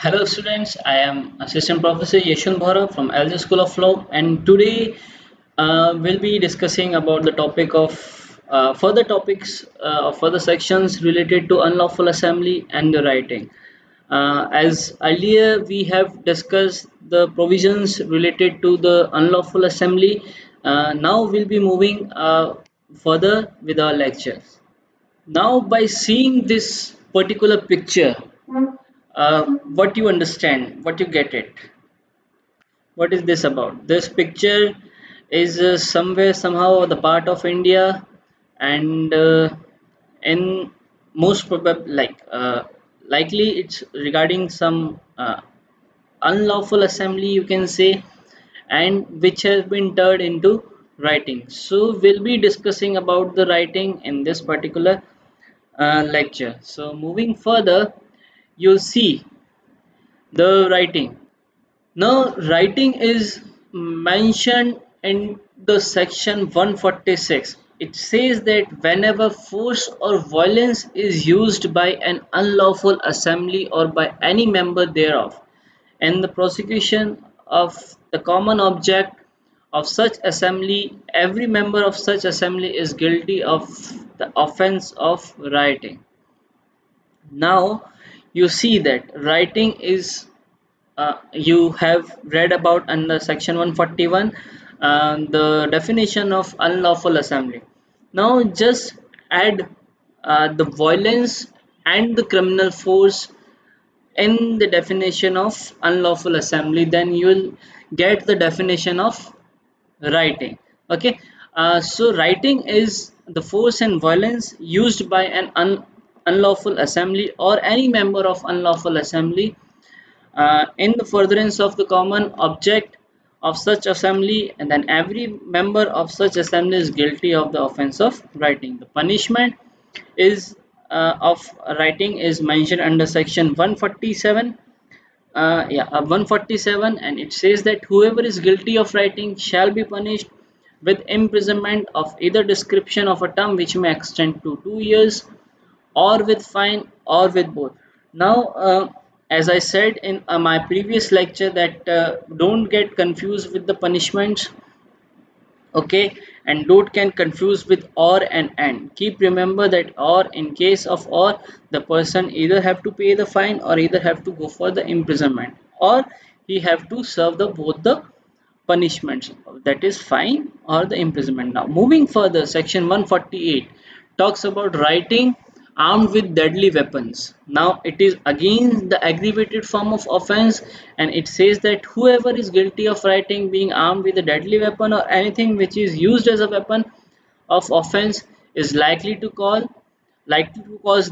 Hello students, I am Assistant Professor Yeshwant Bhara from LG School of Law, and today we'll be discussing about the topic of further topics of further sections related to unlawful assembly and the writing. As earlier we have discussed the provisions related to the unlawful assembly, now we'll be moving further with our lectures. Now by seeing this particular picture, what you understand, what you get it, what is this about? This picture is somewhere somehow the part of India, and in most probably likely it's regarding some unlawful assembly, you can say, and which has been turned into writing. So we'll be discussing about the writing in this particular lecture. So moving further, you'll see the writing. Now, writing is mentioned in the section 146. It says that whenever force or violence is used by an unlawful assembly or by any member thereof, in the prosecution of the common object of such assembly, every member of such assembly is guilty of the offense of rioting. Now, you see that writing is you have read about under section 141, the definition of unlawful assembly. Now just add the violence and the criminal force in the definition of unlawful assembly, then you will get the definition of writing. Okay, so writing is the force and violence used by an unlawful assembly or any member of unlawful assembly in the furtherance of the common object of such assembly, and then every member of such assembly is guilty of the offense of writing. The punishment is of writing is mentioned under section 147, 147, and it says that whoever is guilty of writing shall be punished with imprisonment of either description of a term which may extend to 2 years, or with fine, or with both. Now, as I said in my previous lecture, that don't get confused with the punishments, okay, and don't get confused with or and. Keep remember that or, in case of or, the person either have to pay the fine or either have to go for the imprisonment, or he have to serve the both the punishments, that is fine or the imprisonment. Now moving further, section 148 talks about writing armed with deadly weapons. Now it is again the aggravated form of offense, and it says that whoever is guilty of writing being armed with a deadly weapon or anything which is used as a weapon of offense is likely to cause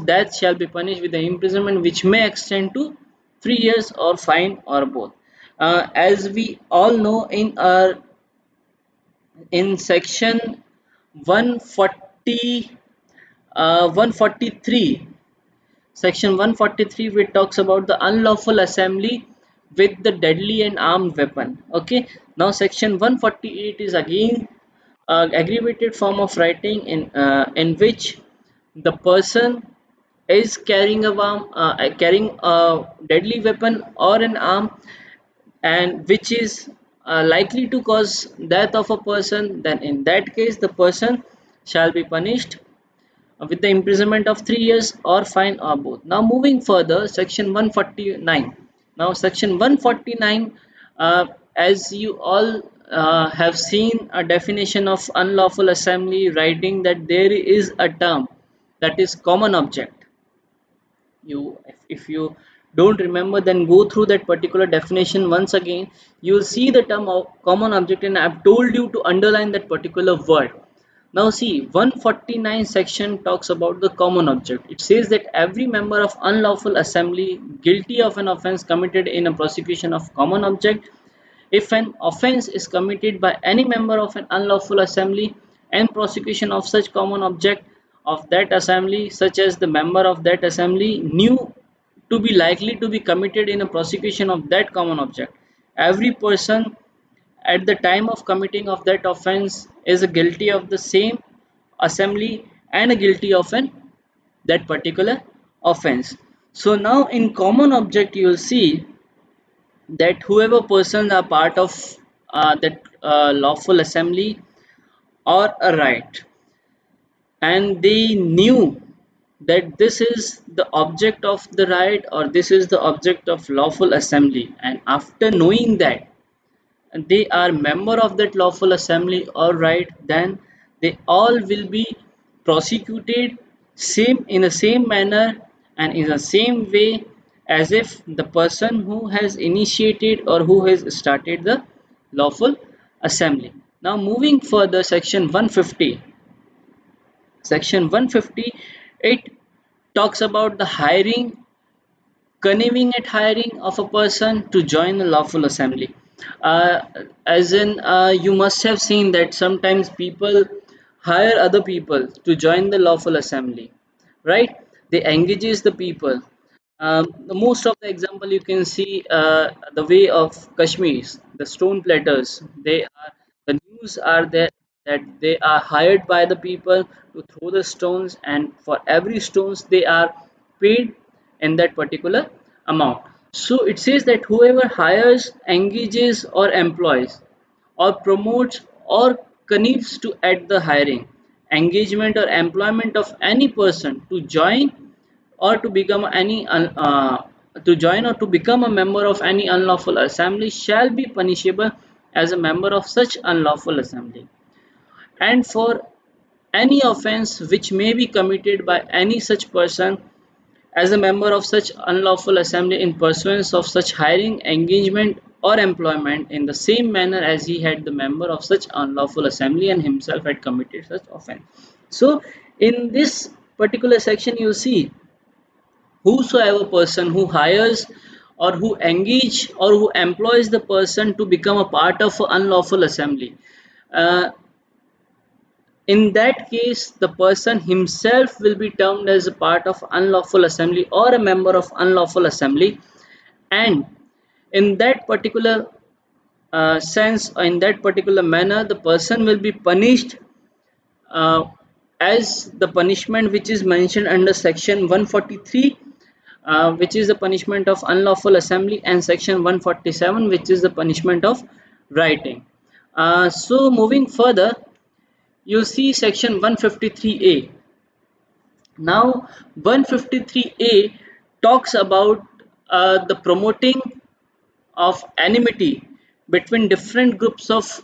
death shall be punished with the imprisonment which may extend to 3 years or fine or both. As we all know, in section 140, 143, section 143, which talks about the unlawful assembly with the deadly and armed weapon. Okay, now section 148 is again aggravated form of writing in which the person is carrying a deadly weapon or an arm, and which is likely to cause death of a person, then in that case the person shall be punished with the imprisonment of 3 years or fine or both. Now moving further, section 149. Now section 149, as you all have seen a definition of unlawful assembly, writing that there is a term that is common object. If you don't remember, then go through that particular definition once again. You will see the term of common object, and I've told you to underline that particular word. Now see, 149 section talks about the common object. It says that every member of unlawful assembly guilty of an offense committed in a prosecution of common object. If an offense is committed by any member of an unlawful assembly and prosecution of such common object of that assembly, such as the member of that assembly knew to be likely to be committed in a prosecution of that common object, every person at the time of committing of that offense is guilty of the same assembly and guilty of an that particular offense. So now in common object you will see that whoever persons are part of that lawful assembly or a right, and they knew that this is the object of the right or this is the object of lawful assembly, and after knowing that they are member of that lawful assembly or right, then they all will be prosecuted same in the same manner and in the same way as if the person who has initiated or who has started the lawful assembly. Now moving further, section 150, it talks about the hiring, conniving at hiring of a person to join a lawful assembly. Uh, as in, you must have seen that sometimes people hire other people to join the lawful assembly, right? They engages the people. Most of the example you can see the way of Kashmirs, the stone platters. They are the news are there that they are hired by the people to throw the stones, and for every stones they are paid in that particular amount. So it says that whoever hires, engages, or employs, or promotes, or connives to at the hiring, engagement, or employment of any person to join or to become to join or to become a member of any unlawful assembly shall be punishable as a member of such unlawful assembly, and for any offence which may be committed by any such person as a member of such unlawful assembly in pursuance of such hiring, engagement, or employment in the same manner as he had the member of such unlawful assembly and himself had committed such offence. So, in this particular section, you see whosoever person who hires or who engage or who employs the person to become a part of an unlawful assembly. Uh, in that case, the person himself will be termed as a part of unlawful assembly or a member of unlawful assembly, and in that particular sense, or in that particular manner, the person will be punished uh, as the punishment which is mentioned under section 143, which is the punishment of unlawful assembly, and section 147, which is the punishment of writing. So moving further, you see section 153A. Now 153A talks about the promoting of enmity between different groups of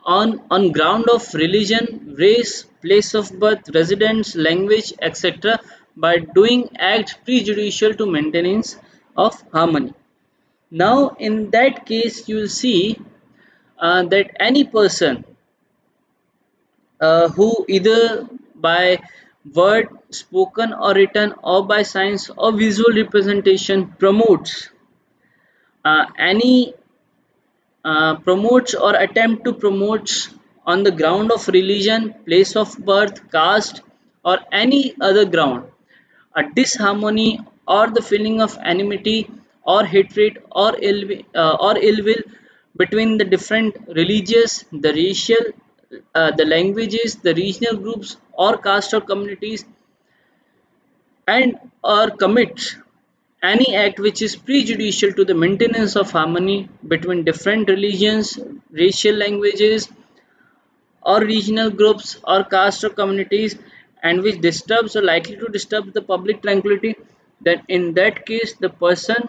on ground of religion, race, place of birth, residence, language, etc. by doing acts prejudicial to maintenance of harmony. Now, in that case, you will see that any person who either by word spoken or written or by signs or visual representation any promotes or attempt to promotes on the ground of religion, place of birth, caste, or any other ground a disharmony or the feeling of enmity or hatred or ill will between the different religious, the racial, the languages, the regional groups or caste or communities, and or commits any act which is prejudicial to the maintenance of harmony between different religions, racial languages, or regional groups or caste or communities, and which disturbs or likely to disturb the public tranquility, then in that case the person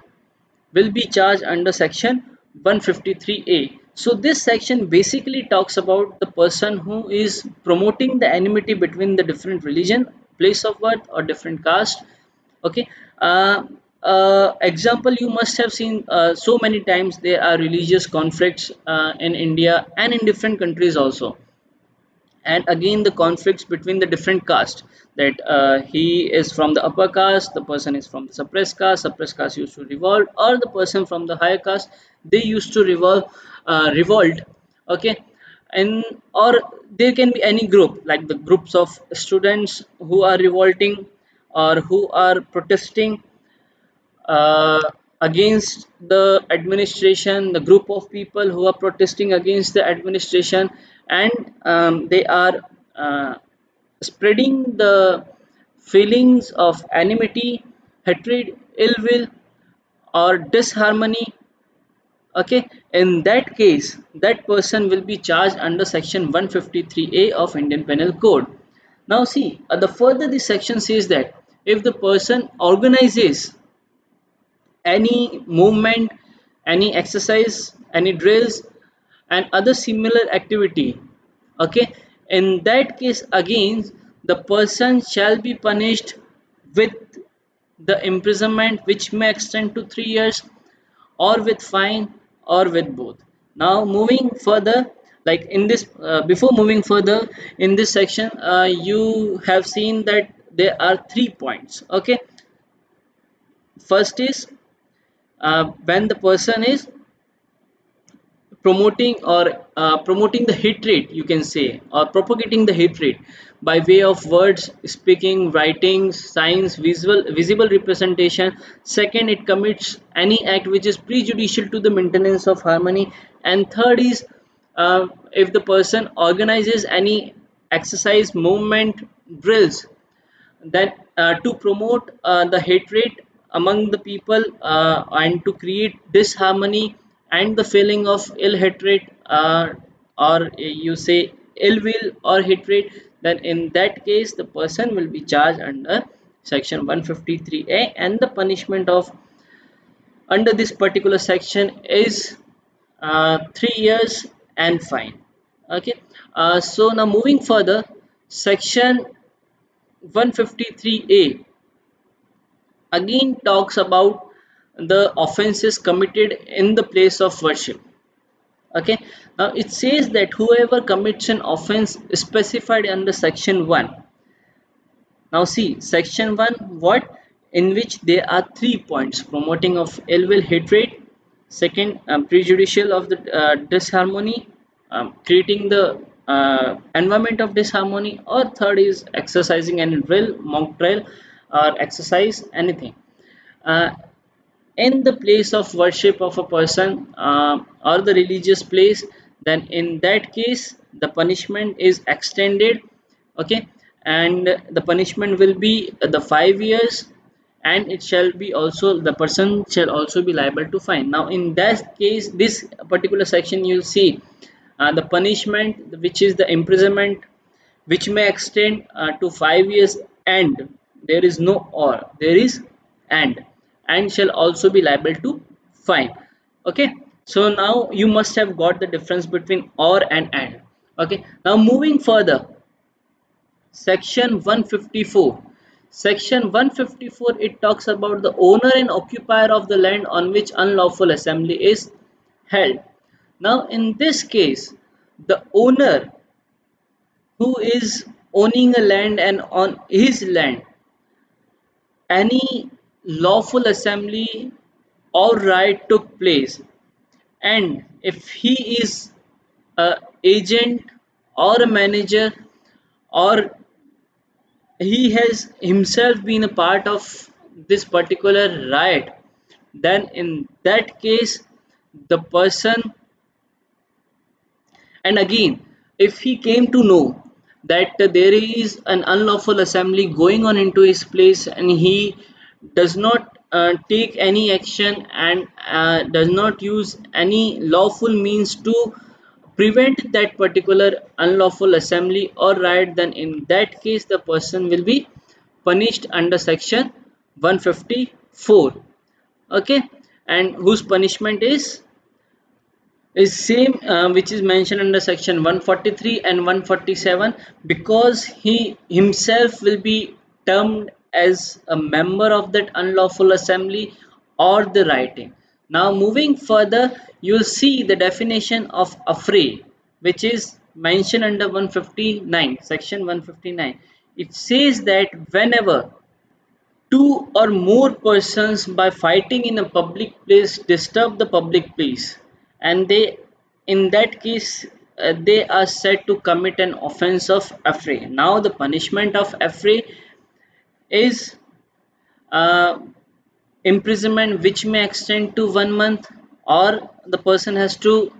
will be charged under section 153A. So this section basically talks about the person who is promoting the enmity between the different religion, place of birth, or different caste. Okay. Example, you must have seen so many times there are religious conflicts in India and in different countries also, and again the conflicts between the different caste, that he is from the upper caste, the person is from the suppressed caste used to revolt, or the person from the higher caste, they used to revolt. Okay. And or there can be any group like the groups of students who are revolting or who are protesting uh, against the administration, the group of people who are protesting against the administration, and they are uh, spreading the feelings of enmity, hatred ill will or disharmony, okay, in that case that person will be charged under section 153A of Indian Penal Code. Now see, the further this section says that if the person organizes any movement, any exercise, any drills and other similar activity, okay, in that case again the person shall be punished with the imprisonment which may extend to 3 years or with fine or with both. Now moving further, like in this before moving further in this section, you have seen that there are 3 points, okay. First is when the person is promoting the hate rate, you can say, or propagating the hate rate by way of words, speaking, writing, signs, visible representation. Second, it commits any act which is prejudicial to the maintenance of harmony. And third is if the person organizes any exercise, movement, drills that to promote the hatred among the people and to create disharmony and the feeling of ill hatred, or you say ill will or hatred, then in that case the person will be charged under section 153A, and the punishment of under this particular section is 3 years and fine, okay. So now moving further, section 153A again talks about the offenses committed in the place of worship, okay. Now it says that whoever commits an offense specified under section 1. Now see section 1 what, in which there are 3 points: promoting of ill will, hatred; second, prejudicial of the disharmony, creating the environment of disharmony; or third is exercising any drill, mock drill, or exercise anything uh, in the place of worship of a person or the religious place. Then in that case the punishment is extended, okay, and the punishment will be the 5 years, and it shall be also, the person shall also be liable to fine. Now in that case, this particular section you'll see the punishment which is the imprisonment which may extend to 5 years, and there is no or, there is and shall also be liable to fine, okay. So now you must have got the difference between or and, okay. Now moving further, section 154. Section 154, it talks about the owner and occupier of the land on which unlawful assembly is held. Now in this case the owner who is owning a land, and on his land any lawful assembly or riot took place, and if he is a agent or a manager, or he has himself been a part of this particular riot, then in that case the person, and again if he came to know that there is an unlawful assembly going on into his place, and he does not take any action and does not use any lawful means to prevent that particular unlawful assembly or riot, then in that case the person will be punished under section 154, okay, and whose punishment is same which is mentioned under section 143 and 147, because he himself will be termed as a member of that unlawful assembly or the rioting. Now moving further, you'll see the definition of affray which is mentioned under 159, section 159. It says that whenever two or more persons by fighting in a public place disturb the public peace, and they, in that case they are said to commit an offense of affray. Now the punishment of affray is uh, imprisonment which may extend to 1 month, or the person has to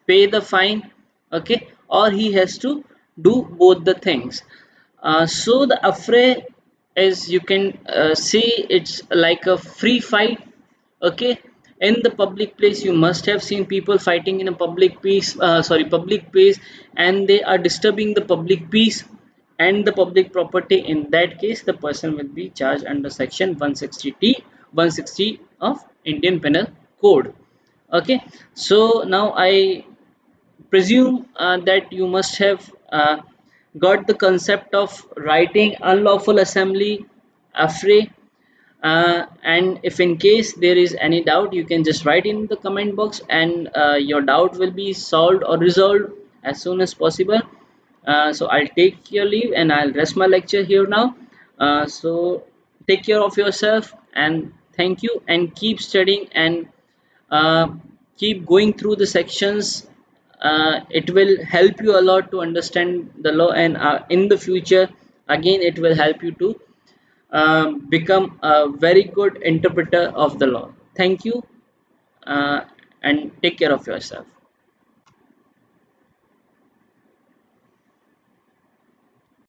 pay the fine, okay, or he has to do both the things. So the affray is you can see it's like a free fight. Okay, in the public place you must have seen people fighting in a public peace public place, and they are disturbing the public peace and the public property. In that case the person will be charged under section 160t 160 of Indian Penal Code. Okay, so now I presume that you must have got the concept of writing unlawful assembly affray, and if in case there is any doubt you can just write in the comment box, and your doubt will be solved or resolved as soon as possible. So I'll take your leave and I'll rest my lecture here now. So take care of yourself and thank you, and keep studying, and uh, keep going through the sections. It will help you a lot to understand the law, and in the future again it will help you to become a very good interpreter of the law. Thank you, and take care of yourself.